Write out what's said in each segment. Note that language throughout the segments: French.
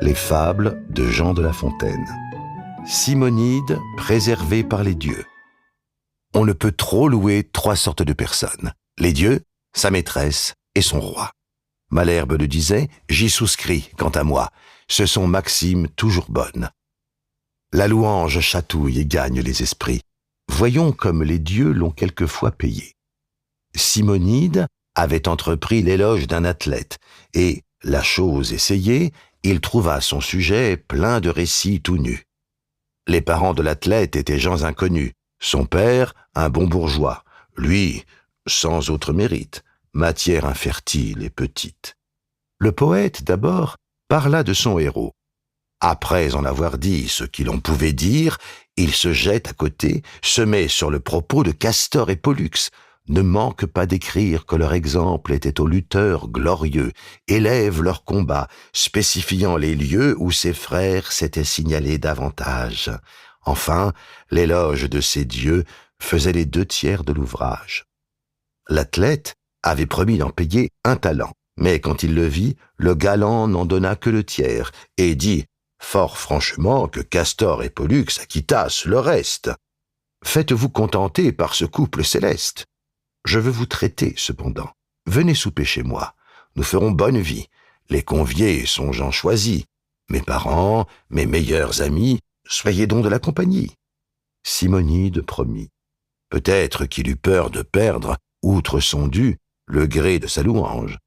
Les fables de Jean de La Fontaine. Simonide préservée par les dieux. On ne peut trop louer 3 sortes de personnes. Les dieux, sa maîtresse et son roi. Malherbe le disait, j'y souscris, quant à moi. Ce sont maximes toujours bonnes. La louange chatouille et gagne les esprits. Voyons comme les dieux l'ont quelquefois payé. Simonide avait entrepris l'éloge d'un athlète, et, la chose essayée, il trouva son sujet plein de récits tout nus. Les parents de l'athlète étaient gens inconnus, son père, un bon bourgeois, lui, sans autre mérite, matière infertile et petite. Le poète, d'abord, parla de son héros. Après en avoir dit ce qu'il en pouvait dire, il se jette à côté, se met sur le propos de Castor et Pollux, ne manque pas d'écrire que leur exemple était aux lutteurs glorieux, élève leur combat, spécifiant les lieux où ses frères s'étaient signalés davantage. Enfin, l'éloge de ces dieux faisait les 2/3 de l'ouvrage. L'athlète avait promis d'en payer 1 talent, mais quand il le vit, le galant n'en donna que le tiers, et dit fort franchement que Castor et Pollux acquittassent le reste. Faites-vous contenter par ce couple céleste. Je veux vous traiter, cependant. Venez souper chez moi. Nous ferons bonne vie. Les conviés sont gens choisis. Mes parents, mes meilleurs amis, soyez donc de la compagnie. Simonide promit. Peut-être qu'il eut peur de perdre, outre son dû, le gré de sa louange.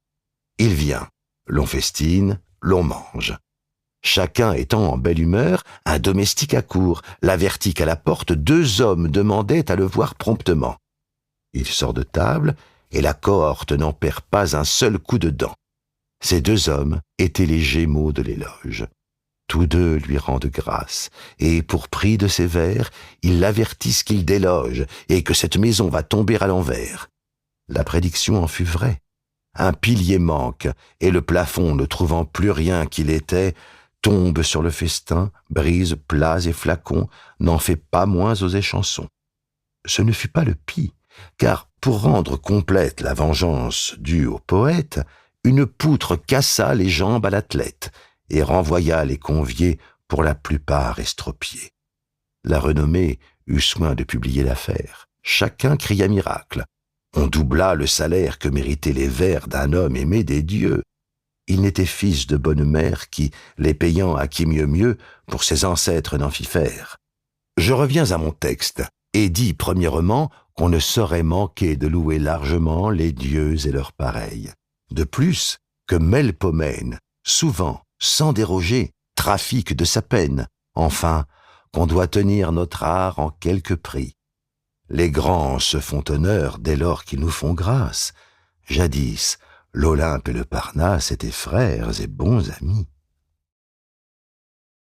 Il vient. L'on festine, l'on mange. Chacun étant en belle humeur, un domestique accourt, l'avertit qu'à la porte 2 hommes demandaient à le voir promptement. Il sort de table, et la cohorte n'en perd pas un seul coup de dent. Ces 2 hommes étaient les Gémeaux de l'éloge. Tous 2 lui rendent grâce, et pour prix de ses vers, ils l'avertissent qu'il déloge, et que cette maison va tomber à l'envers. La prédiction en fut vraie. Un pilier manque, et le plafond, ne trouvant plus rien qu'il était, tombe sur le festin, brise plats et flacons, n'en fait pas moins aux échansons. Ce ne fut pas le pis, car pour rendre complète la vengeance due au poète, une poutre cassa les jambes à l'athlète et renvoya les conviés pour la plupart estropiés. La renommée eut soin de publier l'affaire. Chacun cria miracle. On doubla le salaire que méritaient les vers d'un homme aimé des dieux. Il n'était fils de bonne mère qui, les payant à qui mieux, pour ses ancêtres n'en fit faire. Je reviens à mon texte, et dis premièrement qu'on ne saurait manquer de louer largement les dieux et leurs pareils. De plus, que Melpomène, souvent, sans déroger, trafique de sa peine. Enfin, qu'on doit tenir notre art en quelque prix. Les grands se font honneur dès lors qu'ils nous font grâce. Jadis, l'Olympe et le Parnasse étaient frères et bons amis.